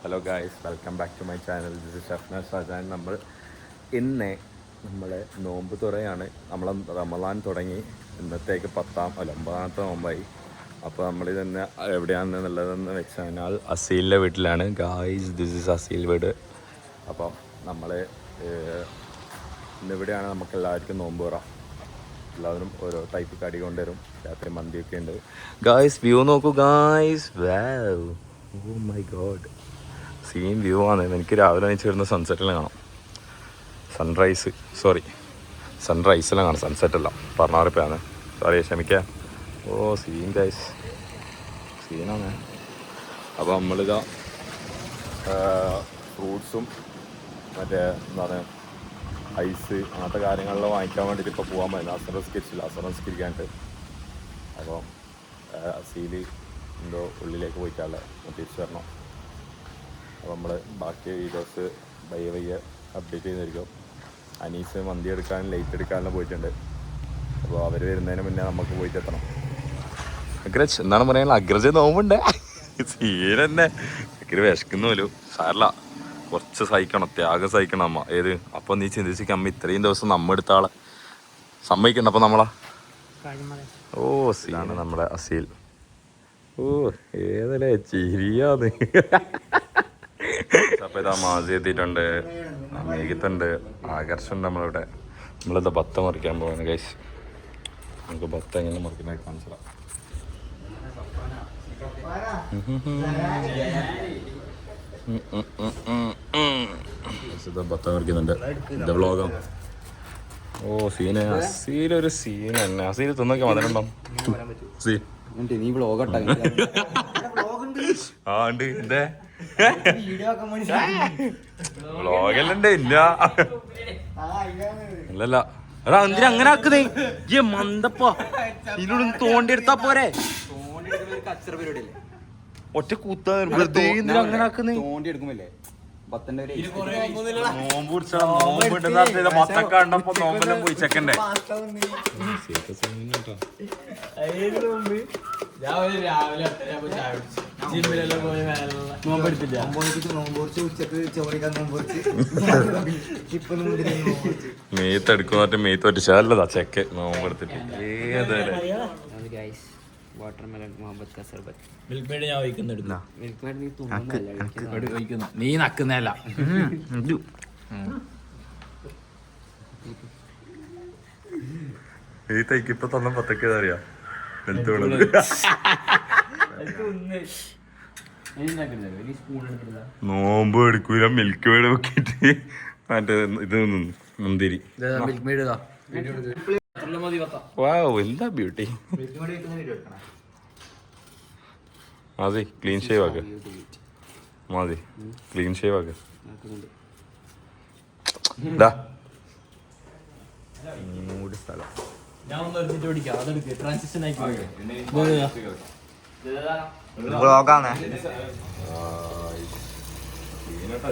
Hello guys, welcome back to my channel. This is Shafna Shajan. നമ്മൾ നോമ്പ് തുറയാണ്. നമ്മൾ റമളാൻ തുടങ്ങി, ഇന്നത്തേക്ക് 9ാമത്തെ നോമ്പായി. അപ്പോൾ നമ്മളിതെന്ന് എവിടെയാണെന്നുള്ളതെന്ന് വെച്ച് കഴിഞ്ഞാൽ അസീലിൻ്റെ വീട്ടിലാണ്. ഗായ്സ്, ദിസ് ഇസ് അസീൽ വീട്. അപ്പം നമ്മൾ ഇന്നിവിടെയാണ് നമുക്ക് എല്ലാവർക്കും നോമ്പ് തുറ. എല്ലാവരും ഓരോ ടൈപ്പ് കടി കൊണ്ടുവരും. രാത്രി മന്തിയൊക്കെ ഉണ്ട്. ഗായ്സ്, വ്യൂ നോക്കൂ guys. Wow, oh my god, scene view ആണ്. എനിക്ക് രാവിലെ എണീച്ച് വരുന്ന സൺസെറ്റെല്ലാം കാണാം. സൺറൈസെല്ലാം കാണാം, സൺസെറ്റെല്ലാം. പറഞ്ഞാറിപ്പാണ്, സോറി, ക്ഷമിക്കുക. ഓ സീൻ ഗൈസ്, സീനാണ്. അപ്പോൾ നമ്മളിതാ ഫ്രൂട്ട്സും മറ്റേ എന്താണ് ഐസ് അങ്ങനത്തെ കാര്യങ്ങളെല്ലാം വാങ്ങിക്കാൻ വേണ്ടിയിട്ട് ഇപ്പോൾ പോകാൻ പറ്റും. അസറസ്കരിക്കാനായിട്ട്. അപ്പോൾ അസീല് എന്തോ ഉള്ളിലേക്ക് പോയിട്ടാണ് തിരിച്ചു വരണം. അപ്പോൾ നമ്മൾ ബാക്കി വീഡിയോസ് പയ്യെ അപ്ഡേറ്റ് ചെയ്തിരിക്കും. അനീസ് മന്തി എടുക്കാനും ലൈറ്റ് എടുക്കാനെല്ലാം പോയിട്ടുണ്ട്. അപ്പോൾ അവർ വരുന്നതിന് മുന്നേ നമുക്ക് പോയിട്ട് എത്തണം. അഗ്രജ് എന്താണ് പറയാനുള്ള? അഗ്രജ് നോമ്പുണ്ട്, സീൻ തന്നെ. എനിക്ക് വിശക്കുന്ന പോലും സാരല്ല, കുറച്ച് സഹിക്കണം, ത്യാഗം സഹിക്കണം അമ്മ. ഏത് അപ്പം നീ ചിന്തിച്ചിരിക്കും, അമ്മ ഇത്രയും ദിവസം നമ്മ എടുത്ത ആളെ സമ്മതിക്കണ്ട. അപ്പം നമ്മളാ ഓ സീനാണ് നമ്മുടെ അസീൽ. ഓ ഏതല്ലേ ചിരിയാത്. അപ്പോൾ ഇതാ മാസി എത്തിയിട്ടുണ്ട്, മേഘത്തുണ്ട്, ആകർഷുണ്ട്. നമ്മളിതാ ബത്ത മുറിക്കാൻ പോകുന്നത് ഗൈസ്. നമുക്ക് ബത്ത എങ്ങനെ മുറിക്കുന്നത് കാണിച്ചതാ. ബത്ത മുറിക്കുന്നുണ്ട്. ഇത് വ്ളോഗാണ്. ഓ സീന്, അസീലൊരു സീൻ തന്നെ. അസീൽ തിന്നൊക്കെ മതിലുണ്ടോ? സീൻ ആ ഉണ്ട്. എന്തേ വ്ളോഗല്ലുണ്ട്? ഇല്ലല്ല. എടാ എന്തിനാ അങ്ങനെ ആക്കുന്നേ? ഈ മന്ദപ്പാ, ഇതിനോട് തോണ്ടിയെടുത്താ പോരെ? ഒറ്റ കൂത്താ വെറുതെ എന്തിനാ അങ്ങനെ ആക്കുന്നേ? നോമ്പ് പിടിച്ചാ നോമ്പ് മൊത്തം കണ്ടപ്പോ നോമ്പെല്ലാം പോയി ചെക്കണ്ടേ. മേത്തെടുക്കുന്ന മേത്ത് പറ്റിച്ചല്ലതാ ചെക്ക് നോമ്പെടുത്തിട്ട്. വാട്ടർമെലൺ മുഹമ്മദ് കാ സർബത്ത്. മിൽക്ക് മെയ്ഡ് ഞാൻ ഒഴിക്കുന്നെടുക്കുന്ന. മിൽക്ക് മെയ്ഡ് നീ നീ നക്കുന്നല്ല. ഇപ്പൊ തന്നെ പത്തൊക്കെ അറിയാം. നോമ്പ് എടുക്കൂല, മിൽക്ക് മെയ്ഡ് നോക്കിട്ട് മറ്റേ ഇത് മുന്തിരി. മിൽക്ക് മെയ്ഡ് എന്താ ബ്യൂട്ടി. മതി ക്ലീൻ ഷേവ് ആക്ക്. മതി ക്ലീൻ ഷേവ് ആക്ക്. സ്ഥലം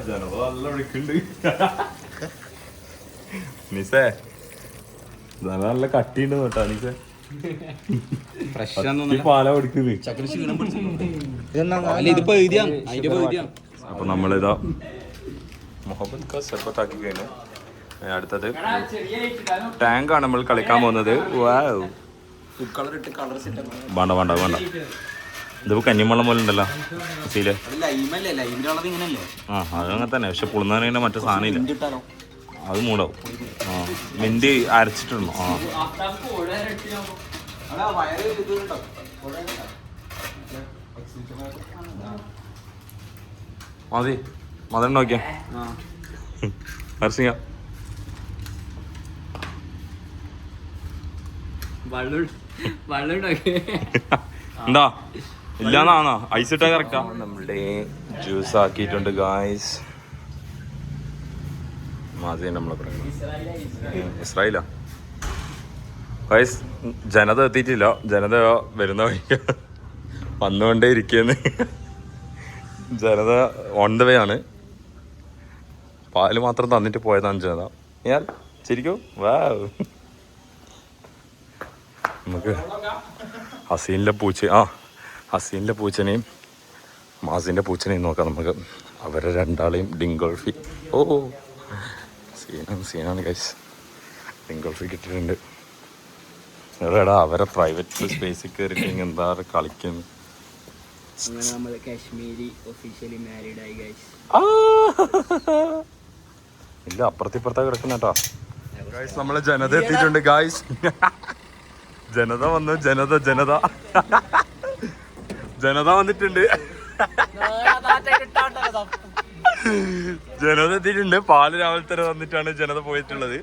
ജനറ വിളിക്കുന്നുണ്ട്. നിസേ നല്ല കട്ടിയുണ്ട് കേട്ടോ നിസേ. പാല കൊടുക്കുന്നത്. അപ്പൊ നമ്മളിതാ മുഹമ്മദ് ഖാൻ സർബത്താക്കി കഴിഞ്ഞു. അടുത്തത് ടാങ്കാണ് നമ്മൾ കളിക്കാൻ പോകുന്നത്. വേണ്ട ഇതിപ്പോ കന്നിമള്ളം പോലെ ഉണ്ടല്ലോ സീല്. ആ അതങ്ങനെ തന്നെ, പക്ഷെ പുളുന്നതിന് മറ്റേ സാധനം ഇല്ല, അത് മൂടാവും. ആ മിന്റ് അരച്ചിട്ടുണ്ടോ? ആ മതി മതി നോക്കിയാ അരസിങ്ങ. എന്താ ഇല്ലാന്നാണോ? ഐസ് ഇട്ടാ കറക്റ്റാ. നമ്മളുടെ ജ്യൂസ് ആക്കിയിട്ടുണ്ട് ഗായ്സ്. ഇസ്രായേലാ ഗൈസ്. ജനത എത്തിയിട്ടില്ല, ജനത വരുന്ന വഴിക്ക് വന്നുകൊണ്ടേ ഇരിക്കുന്നു. ജനത ഓൺ ദ വേ ആണ്. പാല് മാത്രം തന്നിട്ട് പോയതാണ് ജനത. ഞാൻ ശരിക്കും വാ. നമുക്ക് ഹസീനിലെ പൂച്ചനെയും മാസിൻ്റെ പൂച്ചനെയും നോക്കാം. നമുക്ക് അവരെ രണ്ടാളെയും ഡിങ്കോൾഫി. ഓ സീനാണ് ഗൈസ്. ഡിങ്കോൾഫി കിട്ടിയിട്ടുണ്ട്. എടാ അവരെ പ്രൈവറ്റ് സ്പേസിൽ കയറിയിട്ട് എന്താ കളിക്കുന്നത്. ഇല്ല, അപ്പുറത്തിപ്പുറത്താ കിടക്കുന്ന കേട്ടോ ഗൈസ്. നമ്മളെ ജനത എത്തിയിട്ടുണ്ട് ഗൈസ്. ജനത വന്നു. ജനത വന്നിട്ടുണ്ട്. ജനത എത്തിയിട്ടുണ്ട്. പാല് രാവിലെ തന്നെ വന്നിട്ടാണ് ജനത പോയിട്ടുള്ളത്.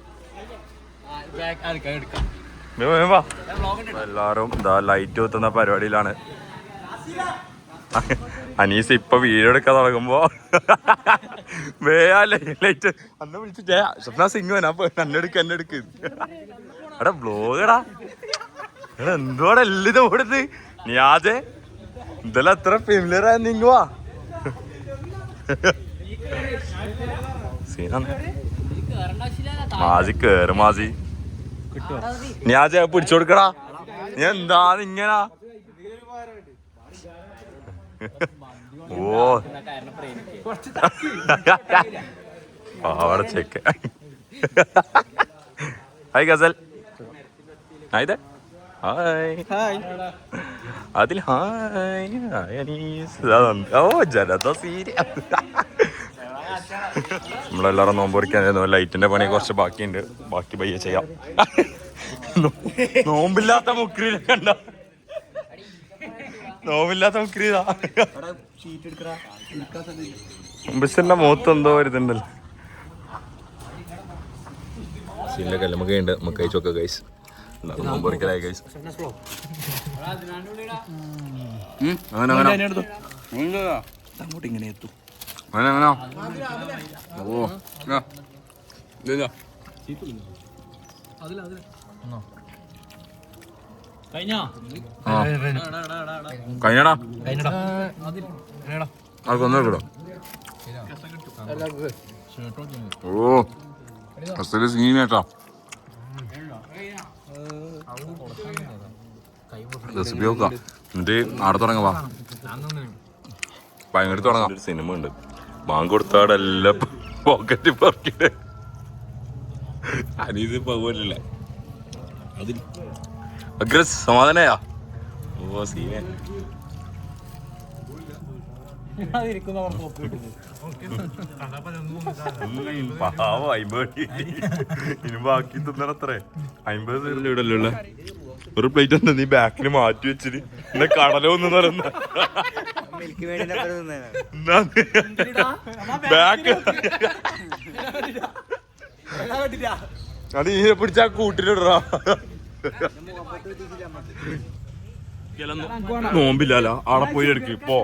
എല്ലാരും എന്താ ലൈറ്റ് കുത്തുന്ന പരിപാടിയിലാണ്. അനീസ് ഇപ്പൊ വീഡിയോ എടുക്കാൻ തുടങ്ങുമ്പോ ലൈറ്റ് അന്ന് വിളിച്ചിട്ടേ സ്വപ്ന സിംഗ് എന്നെടുക്ക് എടാ ബ്ലോഗടാ. എടാ എന്തുവാടെ എല്ലാം ഇത് ഓടുന്നത്. നിയാജെ ഇതെല്ലാം എത്ര ഫെമിലിയർ ആയ നിങ്ങുവാ. സീനാണ്. മാസി കേറ് മാസി. നിയാജെ പിടിച്ചു കൊടുക്കടാ. നീ എന്താ ഇങ്ങനാ. ഓ അവിടെ ചെക്ക്. ഹായ് ഗസൽ. ഹായ് ഹായ് അതിൽ ഹായ് അനീസ്. ഓ ജനത സീരിയ. നമ്മളെല്ലാവരും നോമ്പ് പൊറിക്കാനായിരുന്നു. ലൈറ്റിന്റെ പണി കുറച്ച് ബാക്കിയുണ്ട്. ബാക്കി പയ്യെ ചെയ്യാം. നോമ്പില്ലാത്ത മുക്രിയിലൊക്കെ ഉണ്ടോ. നോവില്ലാത്ത മുക്രീതാ. ബസ്സിന്റെ മുഖത്ത് എന്തോ വരുന്നുണ്ടല്ലോ. സീനിലെ കല്ലുമൊക്കെയുണ്ട്. നമുക്ക് കഴിച്ചോക്കെ ഗൈസ്. നോമ്പൊറിക്കലായി ഗൈസ്. അങ്ങോട്ട് ഇങ്ങനെ എത്തും. ഓ കഴിഞ്ഞടാ. അതൊന്നും കിട്ടോ. ഓ അസല് സീനേട്ടാ. റെസിപ്പി നോക്കാം. എന്നിട്ട് ആടെ തുടങ്ങാ. ഭയങ്കര തുടങ്ങാം. ഒരു സിനിമ ഉണ്ട്. ബാങ്ക് കൊടുത്താടെ എല്ലാം പോക്കറ്റ് പറക്കിട്ട് അനീത് പോകില്ല. അതിൽ അഗ്രസ് സമാധാനയാ. ഓ സീനെ. പാവ 50 ഇനി ബാക്കി തിന്നണത്രേ. 50 ഇവിടല്ലോ. ഒരു പ്ലേറ്റ് എന്താ നീ ബാക്കിൽ മാറ്റി വെച്ചിട്ട് എന്നെ കടലൊന്നും പറയുന്ന ബാക്ക്. അത് ഈ പിടിച്ചാ കൂട്ടിലിടാ. നോമ്പില്ലല്ലോ. ആടെ പോയി എടുക്കും ഇപ്പോ.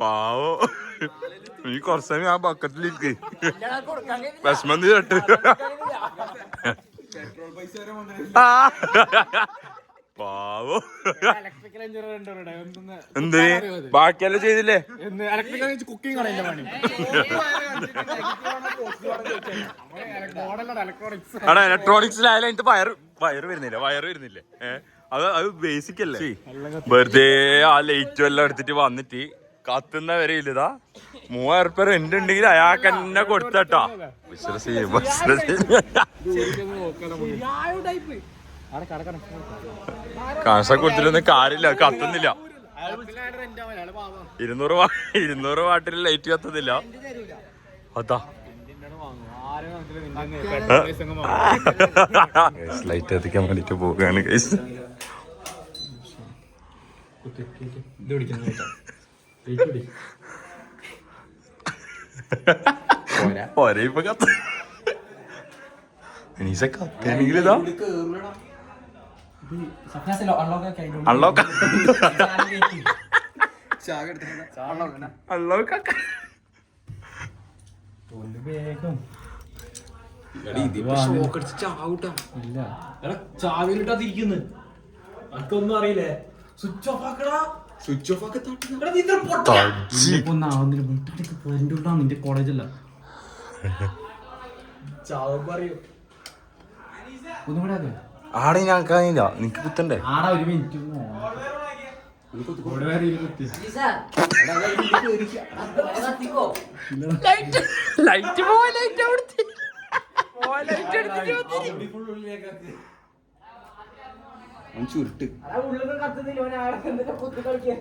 പാവോ നീ കുറച്ച് സമയം ആ ബക്കറ്റിലിരിക്ക്. വിഷമം കേട്ട് പാവോ. എന്തിന് ബാക്കിയെല്ലാം ചെയ്തില്ലേ? എടാ ഇലക്ട്രോണിക്സിലായാലും എനിക്ക് വയറ് വരുന്നില്ലേ? അത് ബേസിക് അല്ലേ വെറുതെ ആ ലൈറ്റും എല്ലാം എടുത്തിട്ട് വന്നിട്ട് കത്തുന്ന വരെ ഇല്ലതാ 3000 ഉറുപ്പിക റെന്റ് ഉണ്ടെങ്കിൽ അയാൾക്ക് എന്നെ കൊടുത്തട്ടാ. കാശ കൊടുത്തിട്ടൊന്നും കാര്യമില്ല, കത്തുന്നില്ല. 200 വാട്ടിൽ ലൈറ്റ് കത്തുന്നില്ല. അതാ ലൈറ്റ് എത്തിക്കാൻ വേണ്ടിട്ട് പോവുകയാണ് ഗൈസ്. പോരെ ഇപ്പൊ കത്ത് കത്താണെങ്കിൽ ഇതാ അൺലോക്ക് ചാവിലിട്ടാതിരിക്കുന്നു. അനക്കൊന്നും അറിയില്ലേ? സ്വിച്ച് ഓഫ് ആക്കടാ. സ്വിച്ച് ഓഫ് ആക്കി നിന്റെ കോളേജല്ല ഒന്നും കൂടെ അതെ ആടെ ഞാൻ കഴിഞ്ഞില്ല. നിനക്ക് കുത്തണ്ടേ? ആടാ ഒരു മിനിറ്റ് ലൈറ്റ് ചുരുട്ട്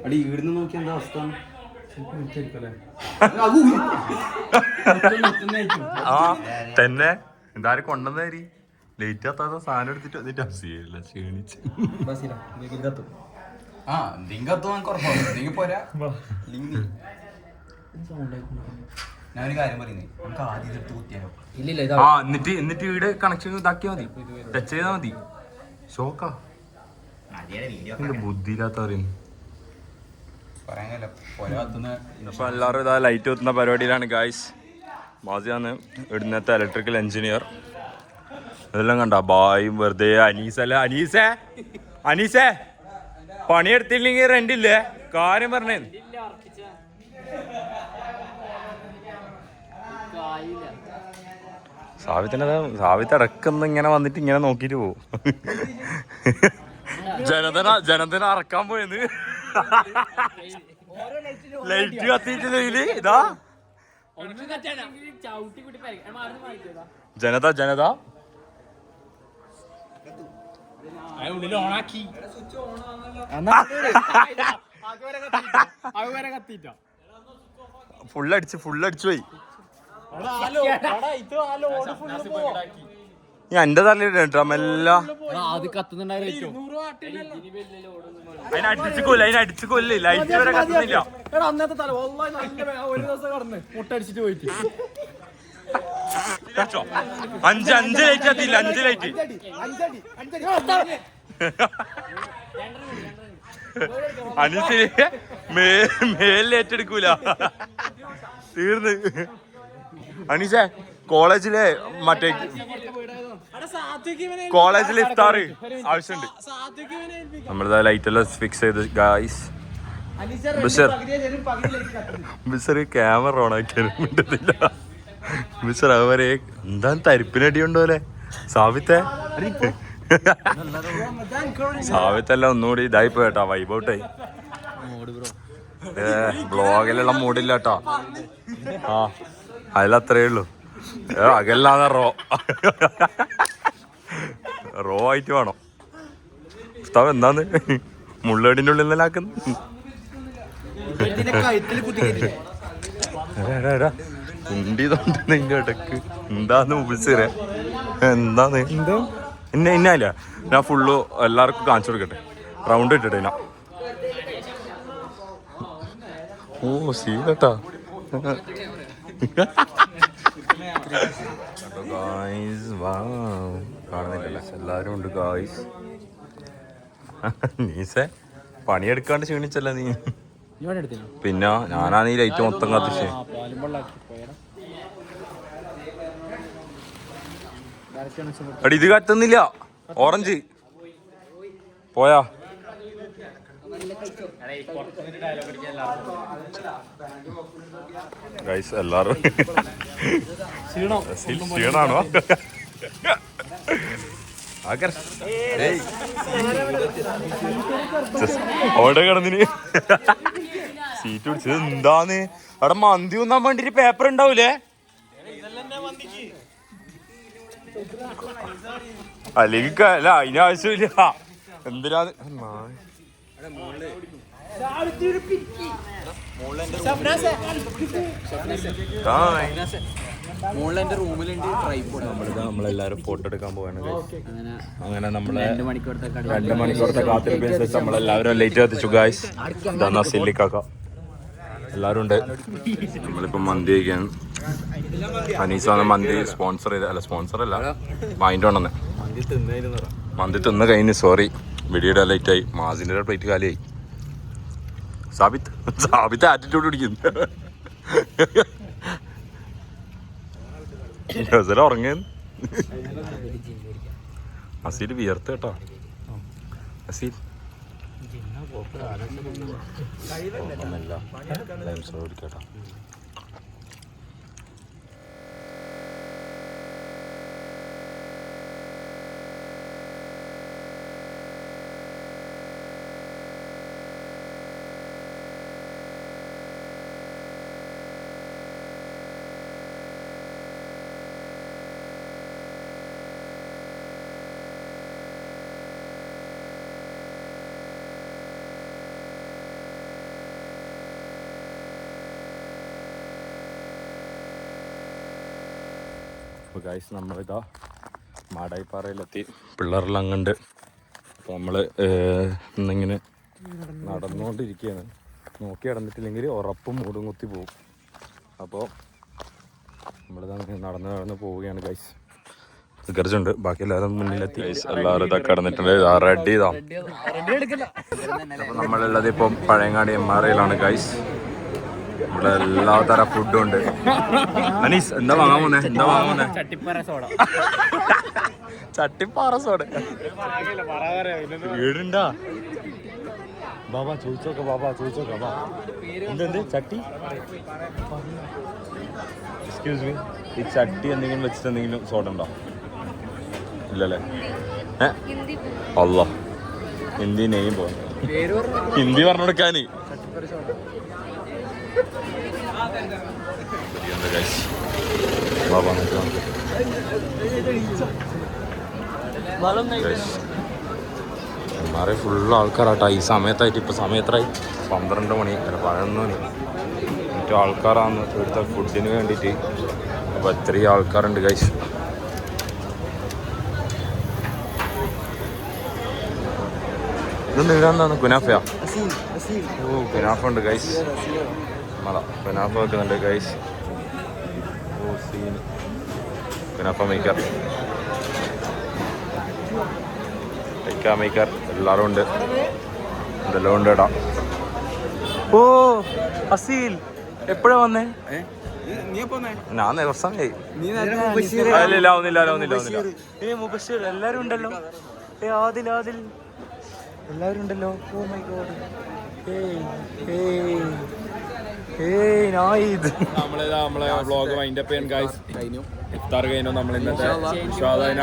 അടി ഇവിടുന്ന് നോക്കിയ എന്താ അവസ്ഥ? ആ തന്നെ എന്തായാലും കൊണ്ടുവന്നേരി ലേറ്റ് ആത്താത്ത സാധനം എടുത്തിട്ട് വന്നിട്ട് അസിയല്ല ക്ഷീണിച്ച്. ഞാനൊരു കാര്യം പറയുന്നേ, നമുക്ക് ആദ്യം എടുത്ത് കുത്തിയാലോ? ആ എന്നിട്ട് വീട് കണക്ഷൻ ഇതാക്കിയാ മതി, ടച്ച് ചെയ്താ മതി. ഷോക്കാ ബുദ്ധിയില്ലാത്ത പറയുന്നു. അപ്പൊ എല്ലാവരും ഇതാ ലൈറ്റ് കുത്തുന്ന പരിപാടിയിലാണ് ഗായ്സ്. മാസിയാണ് ഇവിടുന്നത്തെ ഇലക്ട്രിക്കൽ എഞ്ചിനീയർ. ഇതെല്ലാം കണ്ട ബായും വെറുതെ അനീസേ പണിയെടുത്തില്ലെങ്കിൽ റെന്റില്ലേ? കാര്യം പറഞ്ഞേ. സാവിത്ത് ഇടക്കൊന്ന് ഇങ്ങനെ വന്നിട്ട് ഇങ്ങനെ നോക്കിട്ട് പോവും. ജനതന അറക്കാൻ പോയെന്ന് ലൈറ്റ് കത്തിയിട്ടില്ല. ഇതാ ജനത ഫുള്ളടിച്ചു പോയി. ഞാൻ എന്റെ തലയിട്ടാ മെല്ലാം അതിനടിച്ചു കൊല്ലേ. ലൈറ്റ് വരെ കത്തുന്നില്ല. അഞ്ച് ലൈറ്റ് കത്തിയില്ല. 5 ലൈറ്റ് അനീസിന് മേലിൽ ഏറ്റെടുക്കൂല. തീർന്ന് അനീസേ കോളേജിലെ മറ്റേ കോളേജിൽ ഇഫ്താർ ആവശ്യമുണ്ട്. നമ്മളിതാ ലൈറ്റ് എല്ലാം ഫിക്സ് ചെയ്ത് ഗായ്സ്. ബിസർ ക്യാമറ ഓൺ ആക്കിയാലും മിണ്ടത്തില്ല. ബിസർ അവരെ എന്താ തരിപ്പിനടി ഉണ്ടോലെ. സാവിത്തെല്ലാം ഒന്നുകൂടി ഇതായി പോയിട്ടാ, വൈബൗട്ടായി. ബ്ലോഗിലുള്ള മൂടില്ല കേട്ടോ. ആ അതിലത്രേ ഉള്ളൂ. അകല്ലാതെ റോ ആയിട്ട് വേണം. ഉസ്താവ് എന്താന്ന് മുള്ളേടിന്റെ ഉള്ളിൽ നിന്നെല്ലാം ആക്കുന്നു. ഉണ്ടി തൊണ്ടിന്റെ ഇടക്ക് എന്താന്ന് മുബിസിറെ എന്താന്ന് ഇന്നല്ല. ഞാൻ ഫുള്ള് എല്ലാവർക്കും കാണിച്ചു കൊടുക്കട്ടെ. റൗണ്ട് ഇട്ടിട്ടെ ഞാൻ. ഓ സീനട്ടാ. കാണുന്നില്ല, എല്ലാരും ഉണ്ട് ഗായ്സ്. നീസേ പണിയെടുക്കാണ്ട് ക്ഷീണിച്ചല്ല നീ. പിന്നെ ഞാനാണ് ഈ ലൈറ്റ് മൊത്തം കത്തിച്ചേ. അടി ഇത് കത്തുന്നില്ല. ഓറഞ്ച് പോയാ ഗൈസ്. എല്ലാരും ക്ഷീണാണോ? അവിടെ കിടന്നിന് സീറ്റ് പിടിച്ചത് എന്താന്ന് അവിടെ മന്തി ഒന്നാൻ വേണ്ടിട്ട് പേപ്പർ ഉണ്ടാവൂലേ അല്ലെങ്കിൽ അല്ല അതിന് ആവശ്യമില്ല എന്തിനാണ് നമ്മളെല്ലാരും ഫോട്ടോ എടുക്കാൻ പോവാണ് അങ്ങനെ നമ്മളെ 2 മണിക്കൂറത്തെ കാത്തിരിപ്പിന് ശേഷം നമ്മളെല്ലാവരും ലേറ്റ് എത്തിച്ചു ഗായ്സ്. ഇതാ സില്ലിക്കാക്ക എല്ലാരും ഉണ്ട്. നമ്മളിപ്പോ മന്തി കഴിക്കാണ്. അനീസാണ് മന്തി സ്പോൺസർ ചെയ്ത അല്ല സ്പോൺസർ അല്ല വാങ്ങിട്ട് വന്നെ മന്തി തിന്ന് കഴിഞ്ഞ് സോറി വീഡിയോയുടെ ലേറ്റ് ആയി. മാസിന്റെ പ്ലേറ്റ് കാലിയായി. സാബിത്ത് ആറ്റിറ്റ്യൂഡ് പിടിക്കുന്നു. ഉറങ്ങ അസീൽ വിയർത്ത് കേട്ടോ. അസീൽ കേട്ടോ. അപ്പോൾ ഗൈസ് നമ്മളിതാ മാടായിപ്പാറയിലെത്തി. പിള്ളേരെല്ലാം അങ്ങുണ്ട്. അപ്പോൾ നമ്മൾ ഇന്നിങ്ങനെ നടന്നുകൊണ്ടിരിക്കുകയാണ്. നോക്കി നടന്നിട്ടില്ലെങ്കിൽ ഉറപ്പും മൂടും കുത്തി പോകും. അപ്പോൾ നമ്മളിതാ നടന്ന് പോവുകയാണ് ഗൈസ്. ഗർജുണ്ട് ബാക്കി എല്ലാവരും മുന്നിലെത്തി. എല്ലാവരും ഇതൊക്കെ കിടന്നിട്ടുണ്ട്. റെഡി ഇതാ. അപ്പോൾ നമ്മളുള്ളത് ഇപ്പം പഴയങ്ങാടി MRAയിലാണ് ഗൈസ്. ഇവിടെ എല്ലാ തരം ഫുഡും ഉണ്ട്. അനീസ് എന്താ വാങ്ങാൻ പോന്നെ? ചട്ടിപ്പാറ സോഡ വീടുണ്ടാ? ബാബാ ചോദിച്ചോക്ക. എന്തെന്ത് ചട്ടി? എക്സ്ക്യൂസ് മീ, ഈ ചട്ടി എന്തെങ്കിലും വെച്ചിട്ട് എന്തെങ്കിലും സോഡ ഉണ്ടോ? ഇല്ലല്ലേ? അല്ലാ ഹിന്ദി നെയ്യും പോ ഹിന്ദി പറഞ്ഞു കൊടുക്കാന്. ഫുള്ള് ആൾക്കാരാട്ടോ ഈ സമയത്തായിട്ട്. ഇപ്പൊ സമയം എത്രയായി? 12 മണി അല്ല 11 മണി. മറ്റു ആൾക്കാരാണ് ഇവിടുത്തെ ഫുഡിന് വേണ്ടിയിട്ട്. അപ്പൊ ഇത്രയും ആൾക്കാരുണ്ട് ഗൈസ്. ഇതൊന്നും ഇടാന്താണ് കുനാഫയാ? ഓ കുനാഫ ഉണ്ട് ഗൈസ്. കുനാഫ വെക്കുന്നുണ്ട് ഗൈസ്. ഓ സീൻ കുനാഫ മേക്കർ എല്ലാവരും ഉണ്ട്. ഇതെല്ലാം ഉണ്ട് ഇടാം. ഓ അസീൽ എപ്പോഴാ വന്നേ? ഞാൻ ദിവസമായി. മുബഷീർ എല്ലാരും ഉണ്ടല്ലോ. ആദിൽ എല്ലാവരും ഉണ്ടല്ലോ. Oh my god. നമ്മളെ വ്ളോഗ് വൈൻഡപ്പ് ചെയ്യാൻ ഗൈസ്. ഇഫ്താർ കഴിഞ്ഞു. നമ്മൾ ഇന്നത്തെ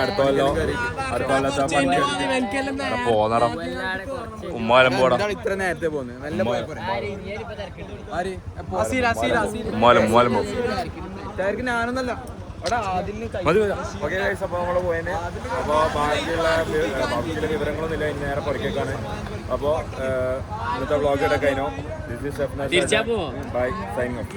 അടുത്ത പോന്നടാ ഉമ്മാലം പോടാ. ഉമ്മാലം ഞാനൊന്നല്ല. ഓക്കെ ഗൈസ്, അപ്പോൾ നമ്മൾ പോയേനെ. അപ്പോൾ ബാക്കിയുള്ള വിവരങ്ങളൊന്നും ഇല്ല. ഇനി നേരെ പുറക്കേക്കാണ്. അപ്പോൾ ഇന്നത്തെ വ്ളോഗ് ഇവിടെ കഴിഞ്ഞു. Bye, signing of.